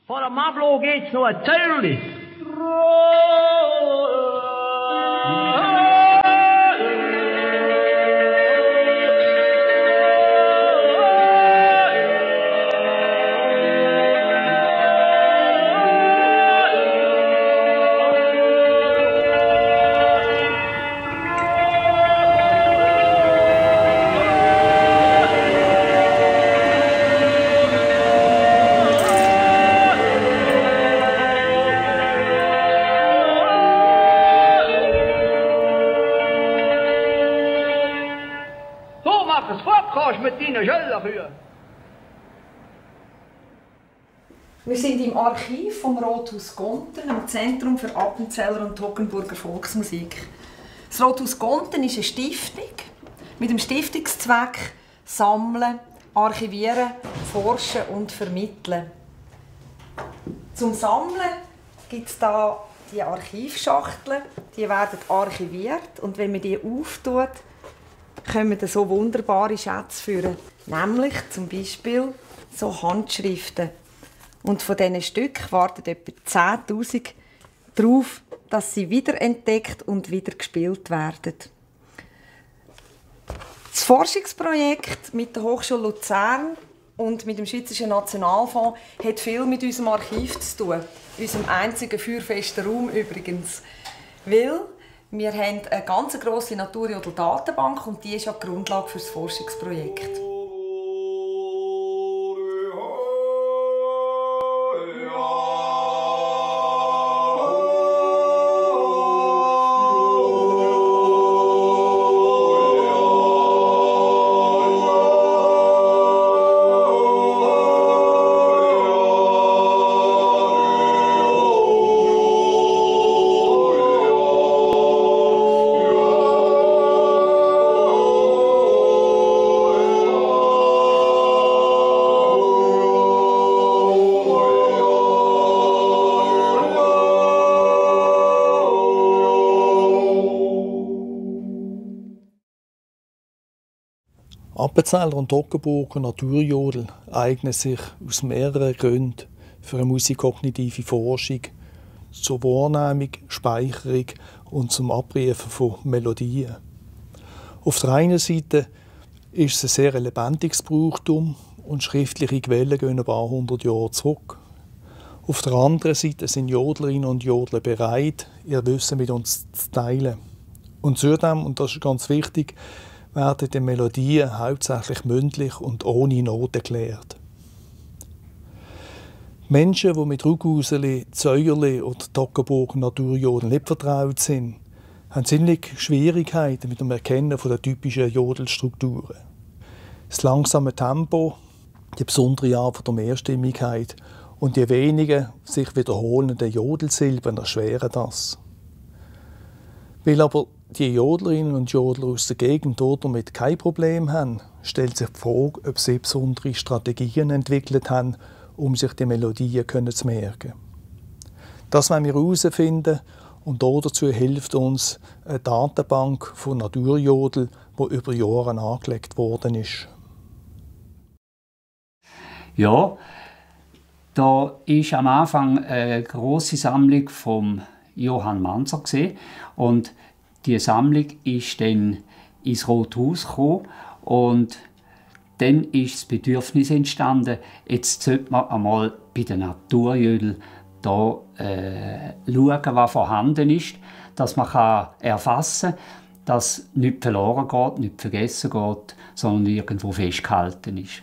Vor dem Ablo geht's noch ein Zöllli. Mit deinen Schöllerkühen. Wir sind im Archiv vom Rathaus Gonten, im Zentrum für Appenzeller und Toggenburger Volksmusik. Das Rathaus Gonten ist eine Stiftung mit dem Stiftungszweck Sammeln, Archivieren, Forschen und Vermitteln. Zum Sammeln gibt es hier die Archivschachteln, die werden archiviert und wenn man die auftut, kommen so wunderbare Schätze führen. Nämlich zum Beispiel so Handschriften. Und von diesen Stücken warten etwa 10'000 darauf, dass sie wiederentdeckt und wieder gespielt werden. Das Forschungsprojekt mit der Hochschule Luzern und mit dem Schweizerischen Nationalfonds hat viel mit unserem Archiv zu tun. Unserem einzigen feuerfesten Raum übrigens. Weil wir haben eine ganz grosse Naturjodel-Datenbank und die ist ja die Grundlage für das Forschungsprojekt. Appenzeller und Toggenburger Naturjodel eignen sich aus mehreren Gründen für eine musikkognitive Forschung, zur Wahrnehmung, Speicherung und zum Abrufen von Melodien. Auf der einen Seite ist es ein sehr lebendiges Brauchtum und schriftliche Quellen gehen ein paar hundert Jahre zurück. Auf der anderen Seite sind Jodlerinnen und Jodler bereit, ihr Wissen mit uns zu teilen. Und zudem, und das ist ganz wichtig, werden die Melodien hauptsächlich mündlich und ohne Noten gelehrt. Menschen, die mit Ruguseli, Zäuerli oder Toggenburger Naturjodel nicht vertraut sind, haben ziemlich Schwierigkeiten mit dem Erkennen der typischen Jodelstrukturen. Das langsame Tempo, die besondere Art der Mehrstimmigkeit und die wenigen sich wiederholenden Jodelsilben erschweren das. Weil aber die Jodlerinnen und Jodler aus der Gegend damit kein Problem haben, stellt sich die Frage, ob sie besondere Strategien entwickelt haben, um sich die Melodien zu merken. Das wollen wir herausfinden und dazu hilft uns eine Datenbank von Naturjodel, die über Jahre angelegt worden ist. Ja, da ist am Anfang eine grosse Sammlung von Johann Manzer und die Sammlung ist dann ins Rathaus gekommen und dann ist das Bedürfnis entstanden, jetzt sollte man einmal bei den Naturjödeln da schauen, was vorhanden ist, dass man erfassen kann, dass nichts verloren geht, nichts vergessen geht, sondern irgendwo festgehalten ist.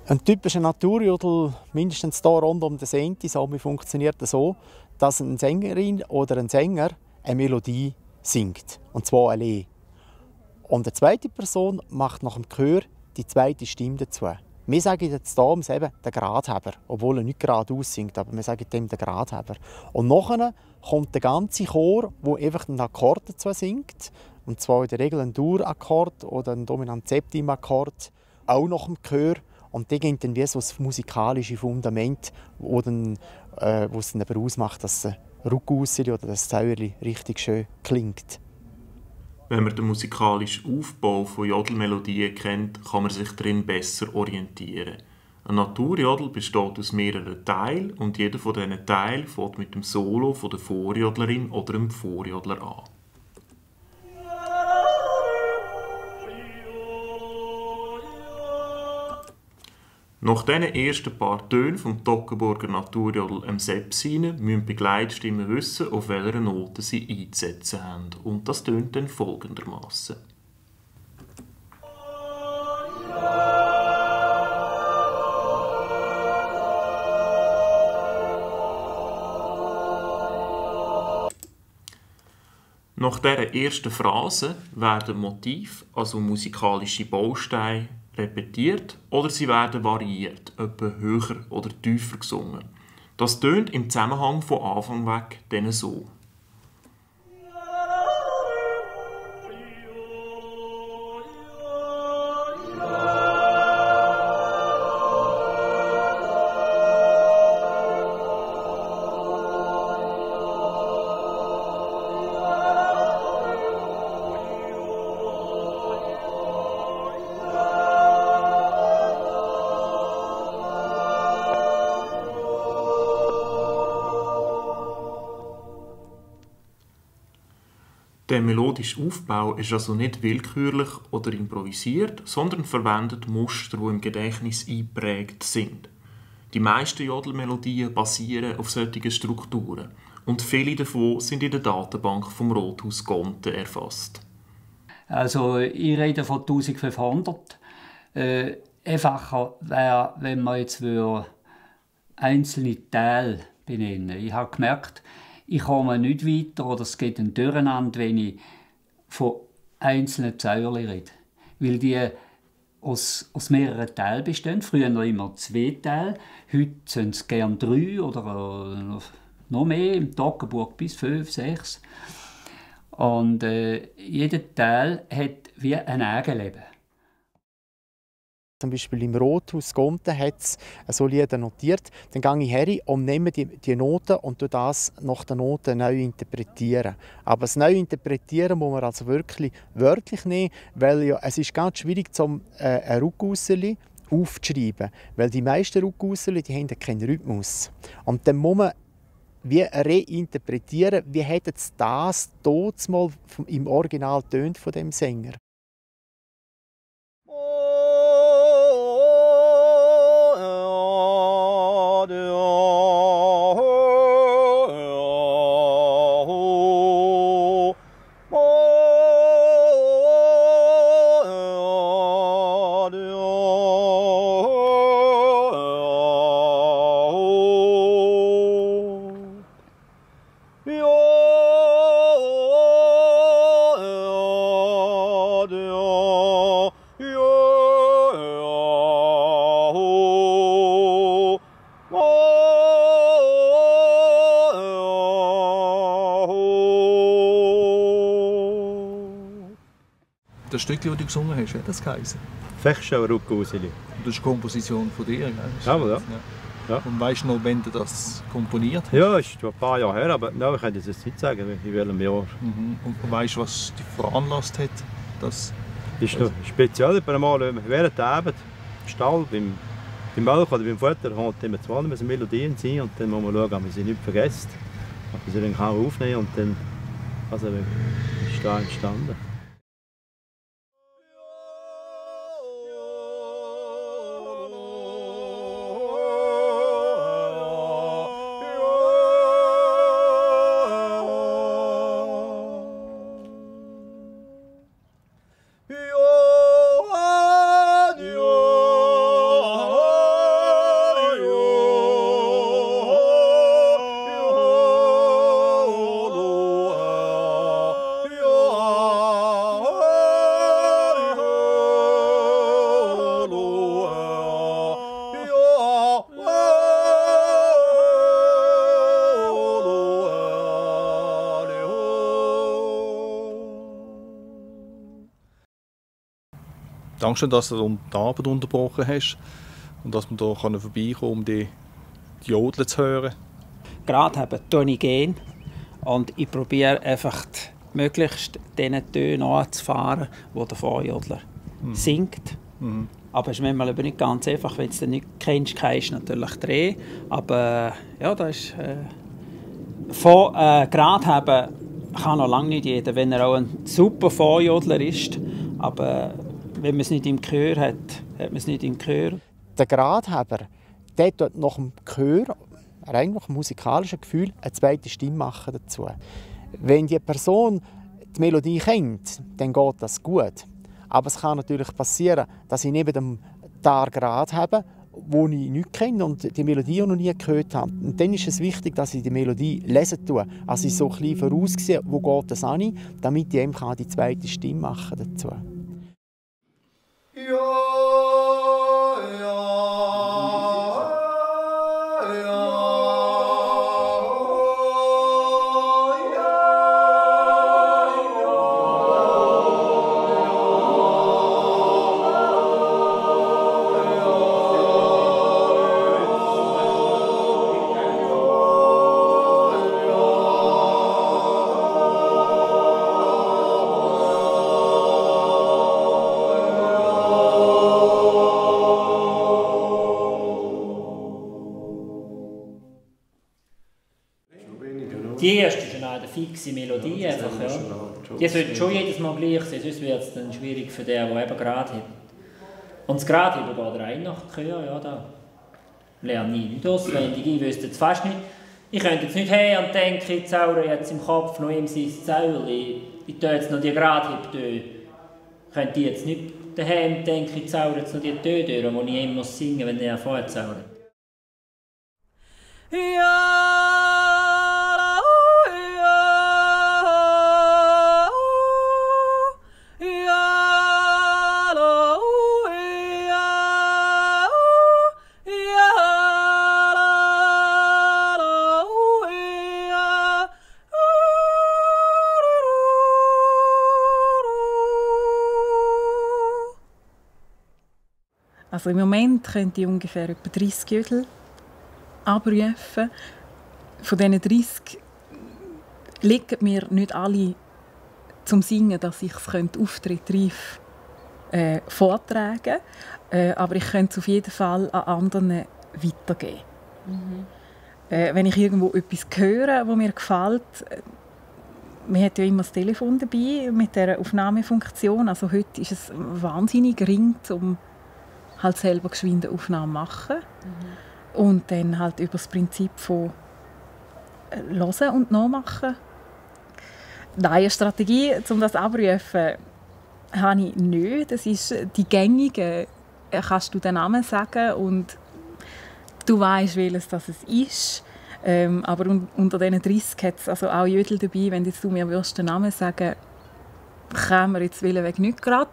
Ein typischer Naturjodel, mindestens hier rund um den Senti-Sammel, funktioniert so, dass eine Sängerin oder ein Sänger eine Melodie singt, und zwar allein. Und eine zweite Person macht nach dem Chör die zweite Stimme dazu. Wir sagen jetzt hier eben den Gradheber, obwohl er nicht geradeaus singt, aber wir sagen dem den Gradheber. Und nachher kommt der ganze Chor, der einfach einen Akkord dazu singt, und zwar in der Regel einen Dur-Akkord oder einen Dominant-Septim-Akkord, auch nach dem Chör. Und die gehen dann wie so das musikalische Fundament, wo es dann aber ausmacht, dass das Ruckuseli oder das Zäuerli richtig schön klingt. Wenn man den musikalischen Aufbau von Jodelmelodien kennt, kann man sich darin besser orientieren. Ein Naturjodel besteht aus mehreren Teilen und jeder von diesen Teilen fängt mit dem Solo von der Vorjodlerin oder dem Vorjodler an. Nach diesen ersten paar Tönen vom Toggenburger Naturjodel am Sepsine müssen Begleitstimmen wissen, auf welcher Note sie einzusetzen haben. Und das tönt dann folgendermaßen. Nach dieser ersten Phrase werden Motive, also musikalische Bausteine, repetiert oder sie werden variiert, etwa höher oder tiefer gesungen. Das tönt im Zusammenhang von Anfang weg dann so. Der melodische Aufbau ist also nicht willkürlich oder improvisiert, sondern verwendet Muster, die im Gedächtnis eingeprägt sind. Die meisten Jodelmelodien basieren auf solchen Strukturen und viele davon sind in der Datenbank vom Rothaus Gonten erfasst. Also ich rede von 1500. Einfacher wäre, wenn man jetzt einzelne Teile benennen würde. Ich habe gemerkt, ich komme nicht weiter oder es geht ein Durcheinander, wenn ich von einzelnen Zäuerchen rede. Weil die aus mehreren Teilen bestehen. Früher immer 2 Teile, heute sind es gerne 3 oder noch mehr, im Toggenburg bis 5, 6. Und jeder Teil hat wie ein Eigenleben. Zum Beispiel im Rothaus Gonten hat es so Lieder notiert. Dann gehe ich her und nehme die Noten und das nach den Noten neu interpretieren. Aber das neu interpretieren muss man also wirklich wörtlich nehmen, weil ja, es ist ganz schwierig, ein Ruckuseli aufzuschreiben. Weil die meisten Ruckuseli haben keinen Rhythmus. Und dann muss man wie reinterpretieren, wie hat es das dort mal im Original tönt von dem Sänger. Das Stück, das du gesungen hast, wie hat das geheißen? Fechschau Ruckuseli. Das ist eine Komposition von dir, gell? Ja. Ja. Und weißt du noch, wenn du das komponiert hast? Ja, ist ein paar Jahre her, aber nein, ich kann das jetzt nicht sagen, in welchem Jahr. Und weißt du, was dich veranlasst hat? Das ist noch speziell, während der Abend im Stall, beim Melk oder beim Futter, kommt immer zwei Melodien sein und dann muss man schauen, ob man sie nicht vergisst. Ob man sie dann kann aufnehmen und dann ist da entstanden. Danke schön, dass du die Arbeit unterbrochen hast und dass wir hier vorbeikommen können, um die Jodeln zu hören. Gerade tue ich gehen und ich probiere einfach möglichst diesen Tönen anzufahren, die der Vorjodler singt. Aber es ist manchmal nicht ganz einfach, wenn du es nicht kennst, kannst du natürlich drehen. Aber ja, das ist... Gerade haben kann noch lange nicht jeder, wenn er auch ein super Vorjodler ist. Aber wenn man es nicht im Gehör hat, hat man es nicht im Gehör. Der Gradhaber, der tut nach dem Gehör, rein nach dem musikalischen Gefühl, eine zweite Stimme machen dazu. Wenn die Person die Melodie kennt, dann geht das gut. Aber es kann natürlich passieren, dass ich neben dem Grad habe, wo ich nicht kenne und die Melodie noch nie gehört habe. Und dann ist es wichtig, dass ich die Melodie lesen tue. Also ich so ein bisschen voraussehe, wo geht das an, damit ich eben die zweite Stimme machen dazu. Die erste ist eine fixe Melodie. Einfach, ja. Die sollte schon jedes Mal gleich sein, sonst wird es dann schwierig für den, der eben gerade hat. Und das Gradheben geht rein nach Gehör, ja, da lerne ich nicht auswendig, ich wüsste es fast nicht. Ich könnte jetzt nicht her und denke, ich zaubere jetzt im Kopf noch ihm sein Zäulchen, ich tue jetzt noch die Gradhebe. Könnte ich jetzt nicht daheim denken, ich zaubere jetzt noch die Töne, die ich ihm muss singen, wenn er vorher zaubert. Also im Moment könnte ich ungefähr etwa 30 Jodel abrufen. Von diesen 30 liegen mir nicht alle zum Singen, dass ich es auftrittreif vortragen könnte. Aber ich könnte es auf jeden Fall an anderen weitergeben. Wenn ich irgendwo etwas höre, das mir gefällt, man hat ja immer das Telefon dabei mit dieser Aufnahmefunktion. Also heute ist es wahnsinnig gering, um halt selber geschwinde Aufnahmen machen. Und dann halt über das Prinzip von hören und nachmachen. Nein, eine Strategie, um das abzurufen, habe ich nicht. Das ist die gängige, kannst du den Namen sagen und du weißt, welches das ist. Aber unter diesen 30 hat es also auch Jodel dabei, wenn du mir den Namen sagen würdest, kämen wir jetzt Weg nicht gerade.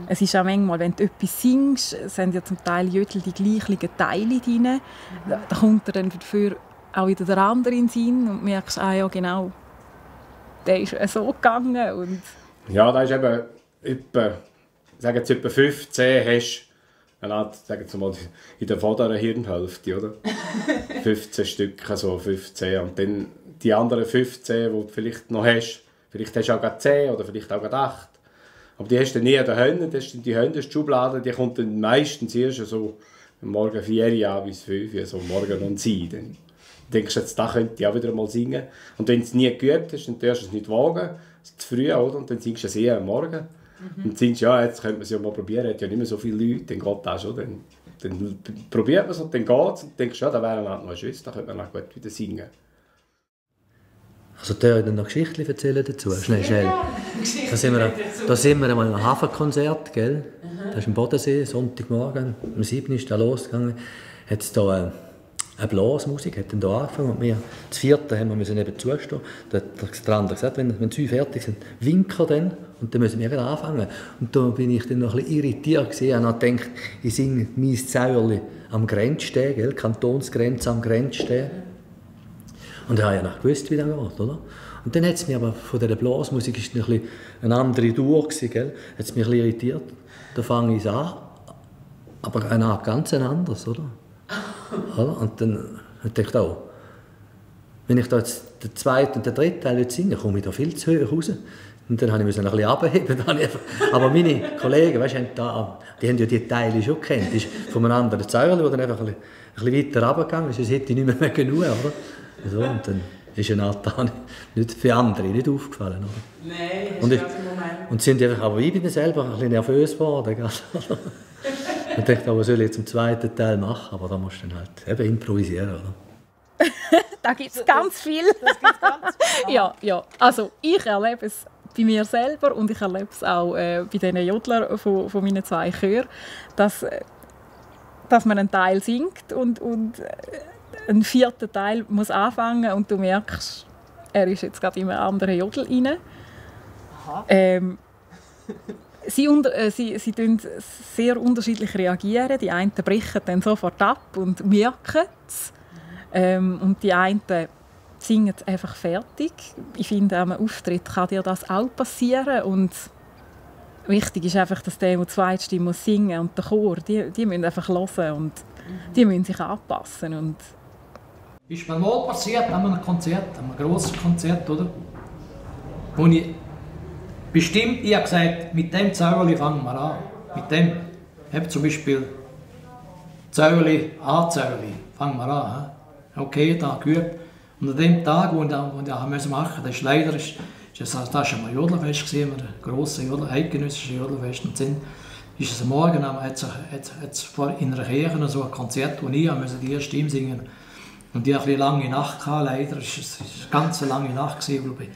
Es ist auch manchmal, wenn du etwas singst, sind ja zum Teil Jodel die gleichen Teile drin. Da kommt dir dann dafür auch wieder der andere in den Sinn und merkst, ja genau, der ist so gegangen. Und ja, da ist eben etwa 15 hast sagen wir mal, in der vorderen Hirnhälfte, oder? 15 Stück, also 15. Und dann die anderen 15, die du vielleicht noch hast, vielleicht hast du auch gerade 10 oder vielleicht auch gerade 8. Aber die hast du nie an den Händen, das sind die Händenschublade, die kommt dann meistens erst so morgen 4 Uhr bis 5 Uhr, so morgen um 7 Uhr. Dann denkst du, jetzt, da könnte ich auch wieder mal singen. Und wenn du es nie geübt hast, dann darfst du es nicht wagen, es ist zu früh, oder? Und dann singst du es eher am Morgen. Und singst ja, jetzt könnte man es ja mal probieren, hat ja nicht mehr so viele Leute, dann geht das schon. Dann probiert man es und dann geht es und denkst, ja, da wäre noch eine Schwester, da könnte man auch gut wieder singen. Also darf ich dann noch Geschichten erzählen dazu? Schnell. Da sind wir einmal in einem Hafenkonzert, gell? Das ist im Bodensee, Sonntagmorgen, um 7 Uhr ist da losgegangen. Hat es da eine Blasmusik, hat dann da angefangen und wir, das 4. haben wir neben zustehen. Da hat der andere gesagt, wenn sie fertig sind, winken dann und dann müssen wir wieder anfangen. Und da bin ich dann noch ein bisschen irritiert gewesen und habe gedacht, ich singe «Mein Zäuerli» am Grenzsteg, gell? Kantonsgrenze am Grenzsteg. Und ich habe ja noch gewusst, wie das geht, oder? Und dann hat es mich aber von dieser Blasmusik ist ein eine andere Tour gewesen, gell? Hat es mich ein bisschen irritiert. da fange ich an, aber eine Art ganz anderes, oder? Und dann denke ich auch, wenn ich da jetzt den zweiten und den dritten Teil singe, komme ich da viel zu hoch raus. Und dann musste ich ein bisschen abheben. Aber meine Kollegen, weißt, die haben ja die Teile schon gekannt. Das ist von einem anderen Zäuerli, der dann einfach ein bisschen weiter runtergegangen ist. Sonst hätte ich nicht mehr genug, oder? So, und dann ist ein Altan nicht für andere nicht aufgefallen, oder? Nein, das ist ein Moment. Und sind einfach, aber ich bin selber ein bisschen nervös geworden. Ich dachte, was soll ich jetzt im zweiten Teil machen? Aber da musst du dann halt eben improvisieren, oder? Da gibt es ganz viel. Ja. Also ich erlebe es bei mir selber und ich erlebe es auch bei den Jodlern von meinen 2 Chören, dass man einen Teil singt und ein 4. Teil muss anfangen und du merkst, er ist jetzt gerade in einen anderen Jodel rein. Sie reagieren sehr unterschiedlich. Die einen brechen dann sofort ab und merken es. Und die einen singen es einfach fertig. Ich finde, am Auftritt kann dir das auch passieren. Und wichtig ist einfach, dass der zweite Stimme muss singen und der Chor, die müssen einfach hören und die müssen sich anpassen. Und ist mir mal passiert an einem Konzert, an einem grossen Konzert, oder? Wo ich bestimmt, ich habe gesagt, mit dem Zäuerli fangen wir an. Mit dem, zum Beispiel Zäuerli, A-Zäuerli, fangen wir an. Okay, da geübt. Und an dem Tag, wo ich machen musste, das ist leider das schon mal Jodlerfest gesehen, ein grosses eidgenössisches Jodlerfest. Und dann ist es am Morgen, hat es in einer Kirche so ein Konzert, wo ich die erste Stimme singen. Und die hatte eine lange Nacht, leider. Es war eine ganz lange Nacht, wo ich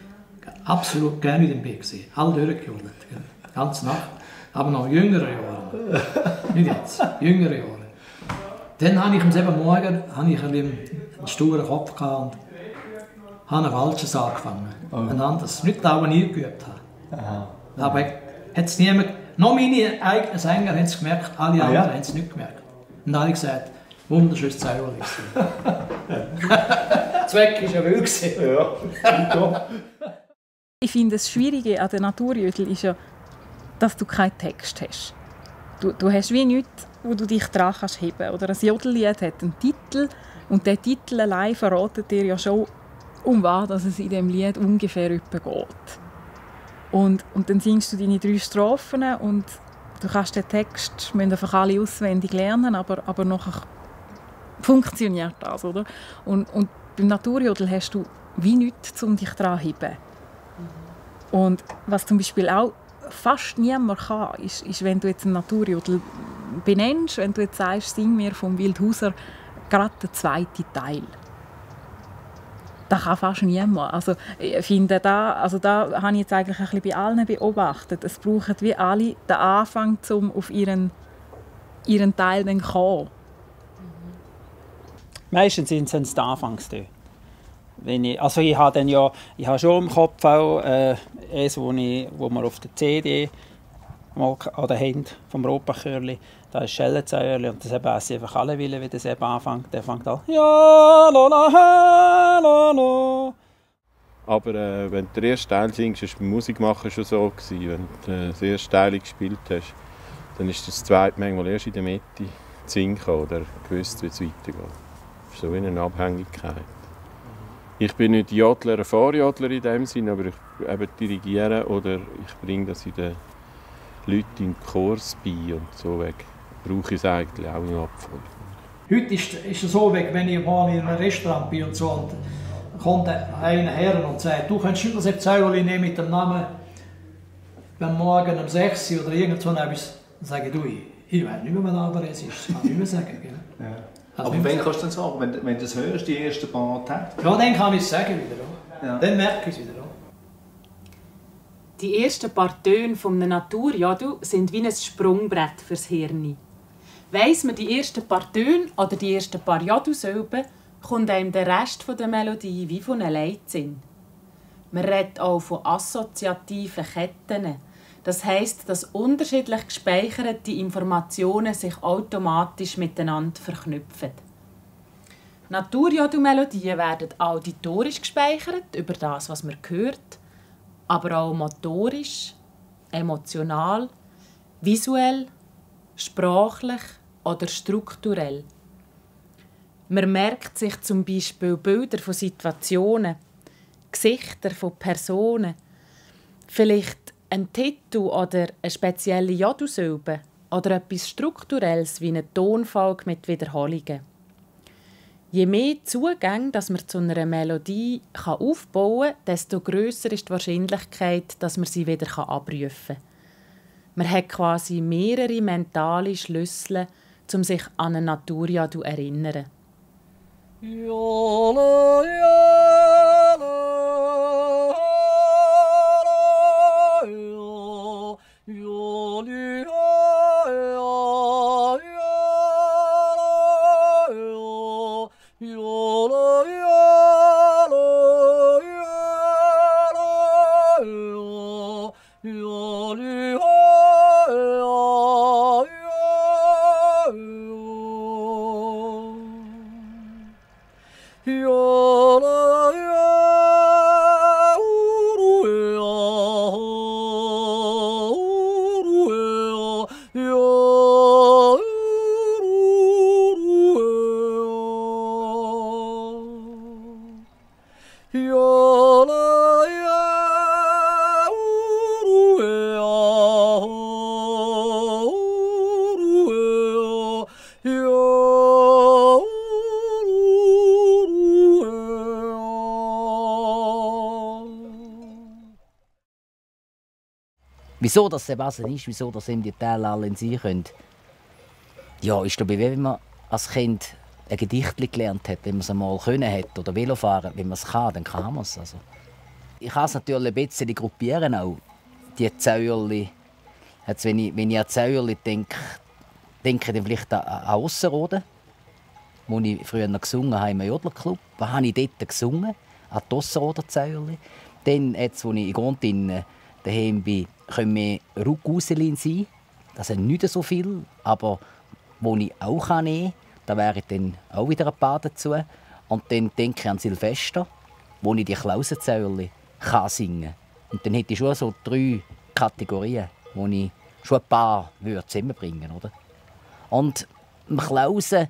absolut gerne in dem Bett war. Alle durchgejodelt, die ganze Nacht. Aber noch jüngere Jahre. Nicht jetzt, jüngere Jahre. Dann habe ich am selben Morgen einen sturen Kopf und habe ein falsches angefangen. Ein anderes. Nicht das, was ich geübt habe. Aber hat's niemand, noch meine eigenen Sänger haben es gemerkt, alle anderen haben es nicht gemerkt. Und dann habe ich gesagt, wunderschönes Zäuerli. Der Zweck war ja wild. Ja. Ich finde, das Schwierige an der Naturjodel ist ja, dass du keinen Text hast. Du hast wie nichts, wo du dich dran kannst heben. Oder ein Jodellied hat einen Titel und der Titel allein verratet dir ja schon, um was es in diesem Lied ungefähr geht. Und dann singst du deine 3 Strophen und du kannst den Text, müssen einfach alle auswendig lernen, aber nachher funktioniert das, oder? Und beim Naturjodel hast du wie nichts, um dich dran zu heben. Und was zum Beispiel auch fast niemand kann, ist, wenn du jetzt einen Naturjodel benennst, wenn du jetzt sagst, sing mir vom Wildhauser gerade den 2. Teil. Das kann fast niemand. Also, ich finde, da habe ich jetzt eigentlich ein bisschen bei allen beobachtet. Es brauchen wie alle den Anfang, um auf ihren Teil zu kommen. Meistens sind es die Anfangstöne. Ich habe schon im Kopf auch eins, wo wir auf der CD mal an der Hand vom Europachörli, da ist Schellenzäuerli und das essen einfach alle Willen, wie das eben anfängt. Der fängt an ja, la, la, ha, la, la. Aber wenn du den ersten Teil singst, war es beim Musikmachen schon so. Wenn du das erste Teil gespielt hast, dann ist das zweite manchmal erst in der Mitte zu singen oder gewusst, wie es weitergeht. Das ist so wie eine Abhängigkeit. Ich bin nicht Jodler, ein Vorjodler in dem Sinn, aber ich eben dirigiere oder ich bringe das in den Leuten in den Kurs bei und so weg. Brauche ich es eigentlich auch im Abfall. Heute ist es so, wenn ich mal in einem Restaurant bin und so, und kommt einer her und sagt, du könntest nicht das Zäuerli nehmen mit dem Namen beim Morgen um 6 Uhr oder irgend so etwas. Dann sage ich, ich weiß nicht mehr, was aber es ist. Das kann ich nicht mehr sagen. Gell? Ja. Also aber wann kannst du das sagen? Wenn du das hörst, die ersten paar Tage? Ja, dann kann ich es sagen wieder. Ja. Dann merke ich es wieder. Die ersten paar Töne eines Naturjodel sind wie ein Sprungbrett fürs Hirn. Weiss man die ersten paar Töne oder die ersten paar Jodelsilben, kommt einem der Rest der Melodie wie von einem Leitsinn. Man redet auch von assoziativen Ketten. Das heisst, dass unterschiedlich gespeicherte Informationen sich automatisch miteinander verknüpfen. Naturjodelmelodien werden auditorisch gespeichert, über das, was man hört, aber auch motorisch, emotional, Visuell, sprachlich oder strukturell. Man merkt sich zum Beispiel Bilder von Situationen, Gesichter von Personen, vielleicht ein Titel oder eine spezielle Jodelsilbe oder etwas Strukturelles wie eine Tonfolge mit Wiederholungen. Je mehr Zugänge dass man zu einer Melodie aufbauen kann, desto grösser ist die Wahrscheinlichkeit, dass man sie wieder abrufen kann. Man hat quasi mehrere mentale Schlüssel, um sich an eine Naturjadel zu erinnern. Wieso das Sebastian ist, wieso das die Teile alle in sich können, ja, ist dabei, wenn man als Kind ein Gedicht gelernt hat, wenn man es einmal können hat oder Velofahren, wenn man es kann, dann kann man es. Also. Ich kann es natürlich ein bisschen gruppieren auch, die Zäuerli. Jetzt, wenn ich an Zäuerli denke ich dann vielleicht an Ausserrhoden, wo ich früher noch gesungen habe im Jodlerclub. Was habe ich dort gesungen? An die Ausserrhoder Zäuerli. Dann, jetzt, wo ich in Grundin daheim bin, können wir Ruckuselin sein. Das sind nicht so viel, aber wo ich auch nehmen kann, da wäre ich dann auch wieder ein paar dazu. Und dann denke ich an Silvester, wo ich die Klausenzäuerli singen kann. Und dann hätte ich schon so 3 Kategorien, wo ich schon ein paar zusammenbringen würde. Und im Klausen,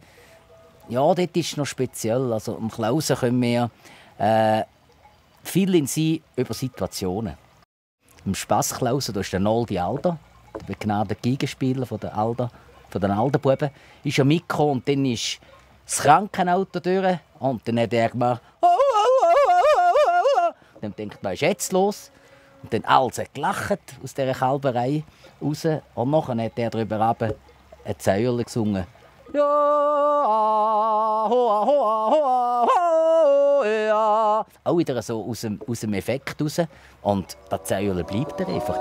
ja, dort ist es noch speziell. Also im Klausen können wir viel in sein über Situationen. Im Spassklausen, da ist der Noldi Alder, der begnadete Gegenspieler von den Alderbuben, ist ja mitgekommen und dann ist das Krankenauto durch und dann hat er gemacht dann denkt man, was ist jetzt los? Und dann alles hat gelacht aus dieser Kalberei raus und nachher hat er darüber runter ein Zäuerli gesungen. Ja, hoa, hoa, hoa, hoa, ja. Auch wieder so aus dem Effekt raus. Und das Zäuerli bleibt er einfach.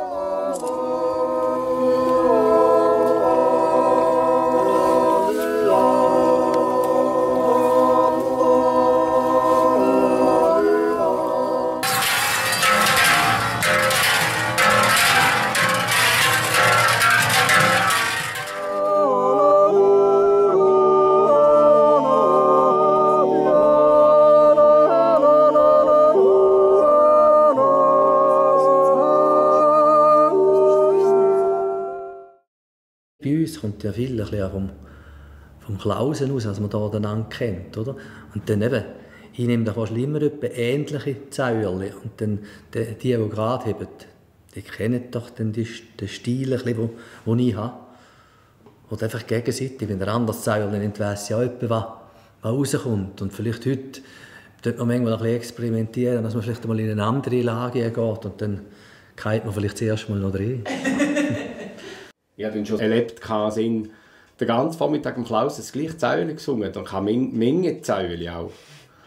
Bei uns kommt ja viel vom Klausen aus, als man da den Ang kennt, oder? Und dann eben, ich nehme da fast immer ähnliche Zäuerli und dann die gerade haben, die kennen doch dann den Stil, den ich habe. Oder einfach gegenseitig, wenn der andere Zäuerli nicht weiss, ja was rauskommt. Und vielleicht heute dort man manchmal ein bisschen experimentieren, dass man vielleicht mal in eine andere Lage geht und dann geht man vielleicht zuerst mal noch rein. Ich habe schon erlebt, dass den ganzen Vormittag im Klaus das gleiche Zäuerli gesungen. Dann kam Menge Zäuerli auch.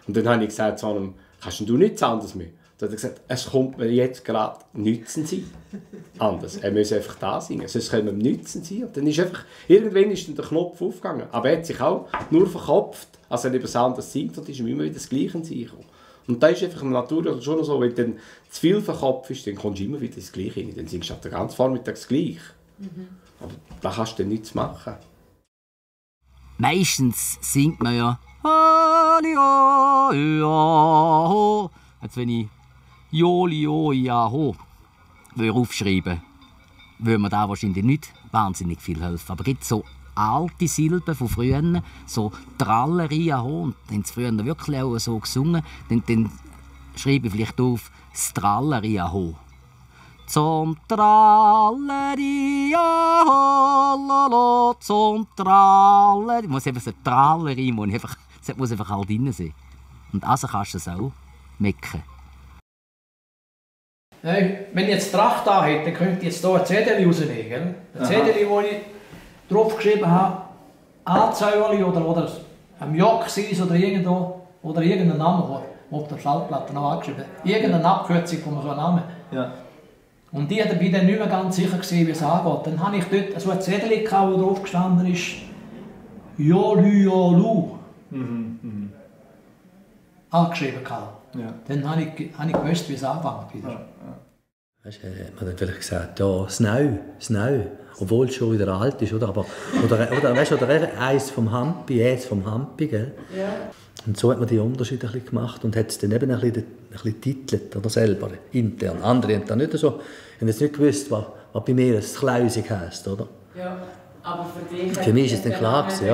Und dann habe ich gesagt zu einem, kannst du nichts anderes mehr? Dann hat er gesagt, es kommt mir jetzt gerade nichts sein. Anders. Er muss einfach da singen, sonst können wir nichts sein. Und dann ist einfach, irgendwann ist dann der Knopf aufgegangen. Aber er hat sich auch nur verkopft, als er etwas anderes singt, und ist ihm immer wieder das Gleiche gekommen. Und da ist einfach in der Natur schon so, wenn du dann zu viel verkopft ist, dann kommst du immer wieder das Gleiche hin. Dann singst du den ganzen Vormittag das Gleiche. Aber da kannst du dann nichts machen. Meistens singt man ja jetzt wenn ich Joli, ja, ho aufschreiben, würde man da wahrscheinlich nicht wahnsinnig viel helfen. Aber es gibt so alte Silben von früher, so Tralleria ho, und haben sie früher wirklich auch so gesungen, dann schreibe ich vielleicht auf das Tralleria ho. Zum Tralleria ho, zum Tralleria. Ich muss einfach so Tralleria, muss einfach halt drin sein. Und also kannst du es auch mecken. Wenn ich jetzt Tracht da hätte, dann könnte ich jetzt hier ein Zettel rausnehmen. Ein Zettel, wo ich drauf geschrieben habe, Anzäuerli oder ein Jocksis oder irgendein Name, auf der Schallplatte noch angeschrieben. Irgendeine Abkürzung von so einem Namen. Ja. Und ich war dann nicht mehr ganz sicher, wie es angeht. Dann hatte ich dort so ein Zettel, wo drauf gestanden ist, Jolu. Angeschrieben. Ja. Dann habe ich gewusst, wie es anfängt wieder. Ja. Weißt du, hat man dann vielleicht gesagt, ja, das Neu, obwohl es schon wieder alt ist, oder? Aber, oder eins vom Hampi, gell? Ja. Und so hat man die Unterschiede ein bisschen gemacht und hat es dann eben ein bisschen titelt, oder selber, intern. Andere haben dann nicht so, haben jetzt nicht gewusst, was bei mir das Klausig heisst, oder? Ja, aber für mich ist es dann klar gewesen,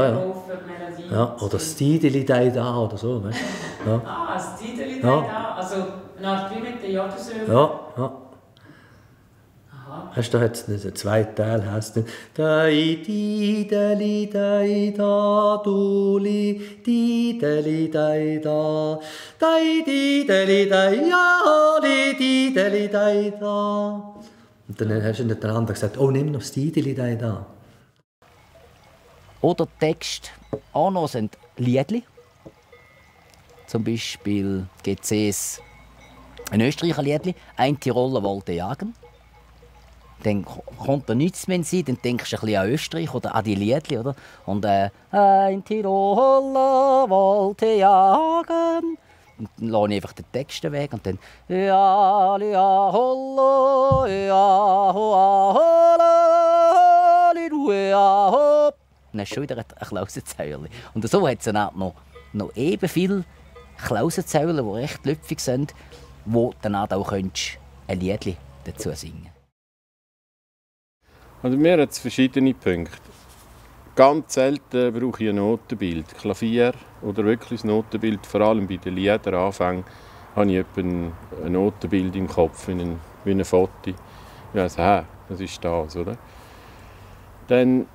ja. Oder das Tideli da oder so, weißt du? Ja. Das Tideli da, also nach wie mit der Jodelsöhne. Ja. Weißt du, da hat es einen zweiten Teil, heisst dann Dai Tideli da, Duli Tideli da, Dai Tideli ja, Tideli da. Und dann hast du hintereinander gesagt, oh, nimm noch das Tideli da. Oder Text auch noch sind Liedli. Zum Beispiel gibt es ein Österreicher Liedli, ein Tiroler wollte jagen. Dann kommt da nichts mehr sein, dann denkst du ein bisschen an Österreich oder an die Liedli, oder? Und ein Tiroler wollte jagen. Und dann lasse ich einfach den Text weg und dann ja, ja, holla, ja, holla, ja, hopp. Dann hast du schon wieder ein Klausenzäuerli. Und so hat es dann auch noch eben viele Klausenzäuerli, die recht lüpfig sind, wo dann auch ein Liedli dazu singen. Also mir hat es verschiedene Punkte. Ganz selten brauche ich ein Notenbild. Klavier oder wirklich ein Notenbild, vor allem bei den Liedern Anfang, habe ich etwa ein Notenbild im Kopf, wie ein Foto. Ich weiss, das ist das, oder? Dann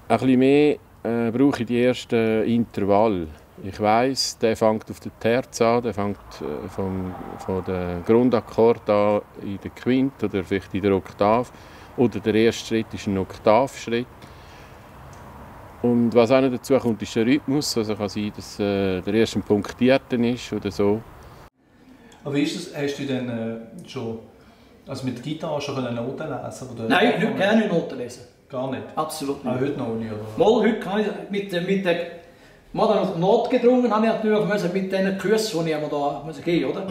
ein bisschen mehr brauche ich die ersten Intervalle. Ich weiss, der fängt auf der Terz an, der fängt von dem Grundakkord an in der Quint oder vielleicht in der Oktav. Oder der erste Schritt ist ein Oktavschritt. Und was auch noch dazu kommt, ist der Rhythmus. Also kann sein, dass der erste punktierter ist oder so. Aber wie ist das? Hast du denn schon mit der Gitarre schon Noten lesen? Oder? Nein, heute kann ich nicht Noten lesen. Gar nicht? Absolut nicht. Auch heute noch nicht? Oder? Mal, heute kann ich mit der Not gedrungen habe ich natürlich mit diesen Küssen, die ich da geben oder?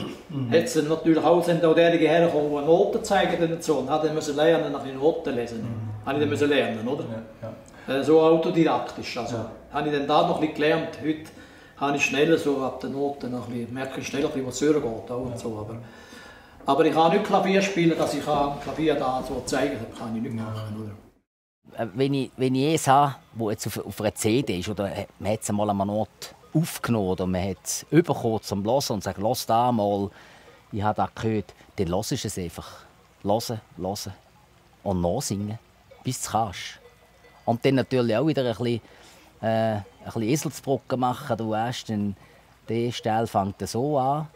Hat sie natürlich auch derjenige hergekommen, die Noten zeigen und so. Und habe dann lernen, nach den Noten lesen. Habe ich dann lernen, oder? Ja. So autodidaktisch. Also habe ich dann da noch ein bisschen gelernt. Heute habe ich schneller so ab den Noten noch ein bisschen, merke ich schneller, was höher geht. Und so. Aber ich kann nicht Klavier spielen, dass ich Klavier da so zeigen kann. Ich nicht machen, oder? Wenn ich es habe, das jetzt auf einer CD ist, oder man hat es einmal an einer Not aufgenommen oder man hat es bekommen zum Hören und sagt, «Lass da mal, ich habe das gehört», dann hörst du es einfach. Hören und nachsingen, bis du es kannst. Und dann natürlich auch wieder ein bisschen Eselsbrücken machen. Du weißt, der erste Teil fängt so an,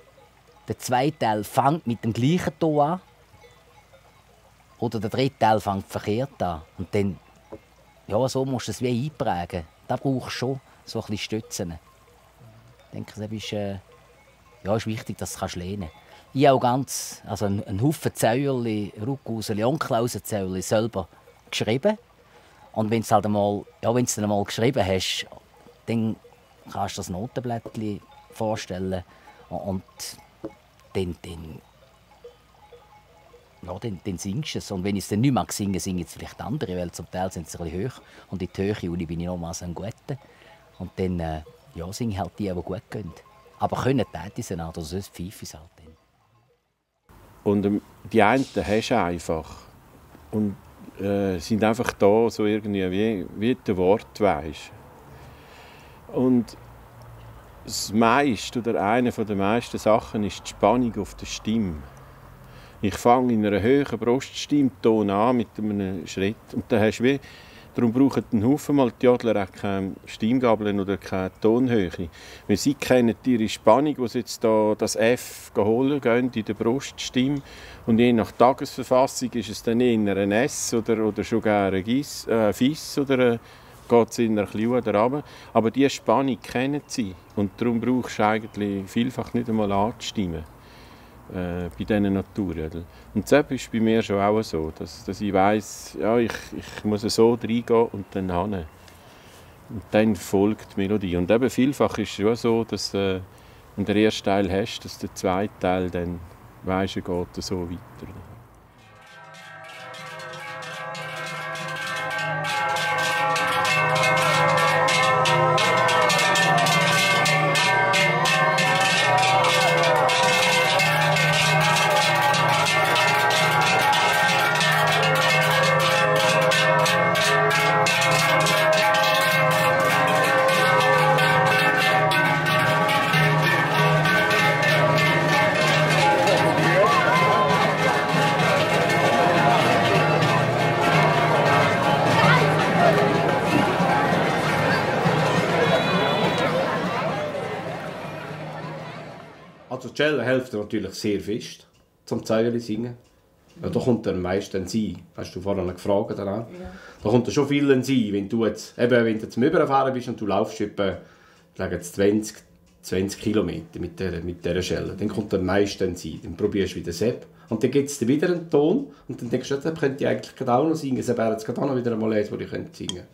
der zweite Teil fängt mit dem gleichen Ton an. Oder der dritte Teil fängt verkehrt an. Und dann, ja, so musst du es wie einprägen. Da brauchst du schon so ein bisschen Stützen. Ich denke, das ist wichtig, dass du es lernen kannst. Ich habe auch einen Haufen Zäuerli, Ruckhauseli und Klausenzäuerli selber geschrieben. Und wenn du es dann einmal geschrieben hast, dann kannst du das Notenblättchen vorstellen. Und dann singst du es. Und wenn ich es dann nicht mehr singe, singen es vielleicht andere, weil zum Teil sind sie ein bisschen hoch. Und in die Höhe bin ich nochmals ein Guter. Und dann singe ich halt die gut können. Aber können tätig sein, oder sonst pfeife ich halt dann. Und die einen hast du einfach. Und sind einfach da, so irgendwie wie der Wort, weisst. Und das meiste oder eine der meisten Sachen ist die Spannung auf der Stimme. Ich fange in einer hohen Bruststimmton an mit einem Schritt und dann hast du wie, darum brauchen ein Haufen mal die Jodler auch keine Stimmgabeln oder keine Tonhöhe. Weil sie kennen ihre Spannung, wo sie jetzt da das F holen gehen in der Bruststimme. Und je nach Tagesverfassung ist es dann eher ein S oder schon gar ein Fiss oder geht es in ein bisschen oder runter. Aber diese Spannung kennen sie. Und darum brauchst du eigentlich vielfach nicht einmal anzustimmen bei diesen Naturrädeln. Und das ist bei mir schon auch so, dass ich weiss, ja, ich muss so reingehen und dann hin. Und dann folgt die Melodie. Und eben vielfach ist es schon so, dass wenn du den ersten Teil hast, dass der zweite Teil dann weisst, er geht so weiter. Also die Cello hilft natürlich sehr fest zum Zeilen singen. Ja, da kommt dann meistens sein. Hast du vorhin gefragt danach? Ja. Da kommt schon viel sein, wenn du jetzt, eben, wenn du zum Überfahren bist und du laufst etwa 20 Kilometer mit dieser Schelle. Dann kommt dann meistens sein. Dann probierst du wieder Sepp. Und dann gibt es wieder einen Ton. Und dann denkst du, das könnte ich eigentlich auch noch singen. Sepp wäre jetzt auch noch wieder einmal eins, wo ich singen könnte.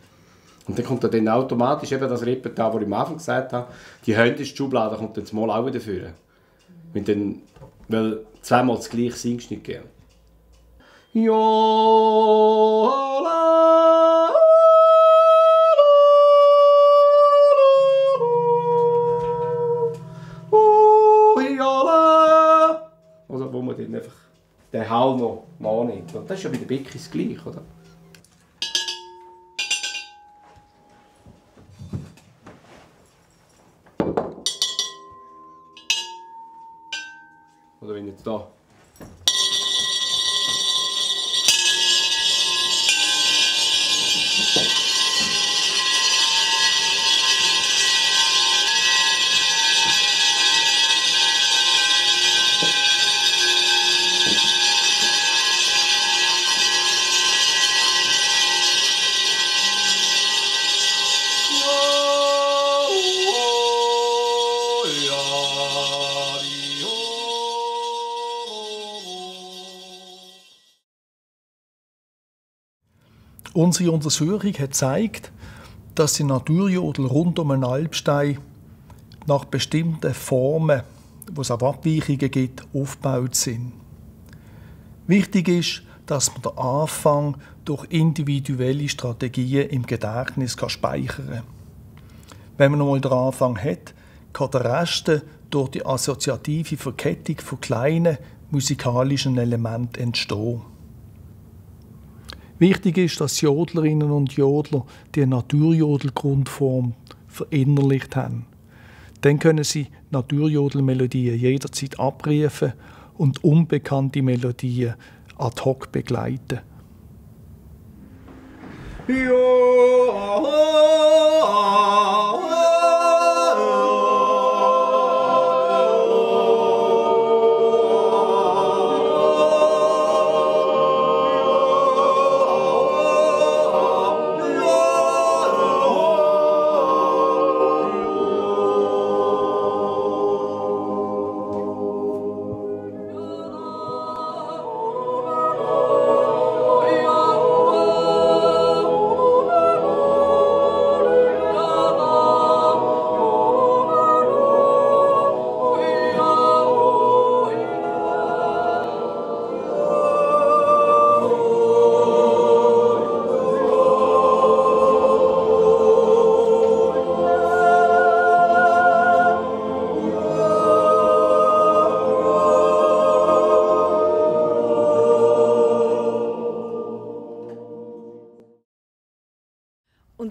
Und dann kommt dann automatisch eben das Repertoire, das ich am Anfang gesagt habe, die höllische Schublade kommt dann mal auch wieder führen. Weil zweimal das Gleiche singst du nicht gern. Oder wo man dann einfach den Hall noch annimmt. Und das ist ja bei der Beckis gleich, oder? Oder wenn jetzt da. Unsere Untersuchung hat gezeigt, dass die Naturjodel rund um den Alpstein nach bestimmten Formen, wo es auch Abweichungen gibt, aufgebaut sind. Wichtig ist, dass man den Anfang durch individuelle Strategien im Gedächtnis speichern kann. Wenn man einmal den Anfang hat, kann der Rest durch die assoziative Verkettung von kleinen musikalischen Elementen entstehen. Wichtig ist, dass Jodlerinnen und Jodler die Naturjodel-Grundform verinnerlicht haben. Dann können sie Naturjodelmelodien jederzeit abrufen und unbekannte Melodien ad hoc begleiten.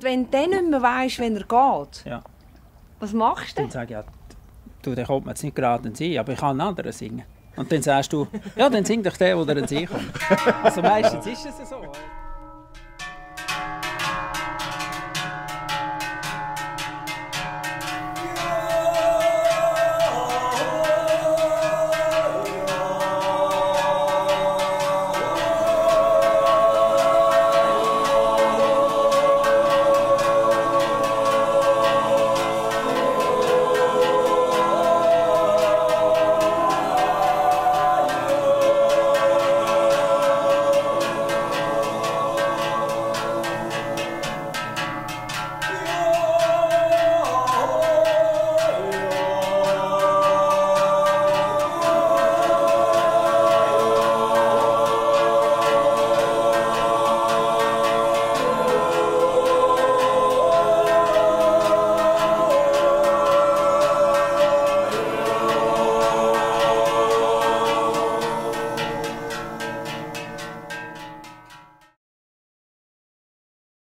wenn du dann nicht mehr weisst, wenn er geht, Ja. was machst du? Dann sage ich, ja, du, der kommt mir jetzt nicht gerade in den Sinn, aber ich kann einen anderen singen. Und dann sagst du, ja, dann sing doch der, der in den Sinn kommt. Also meistens ist es so.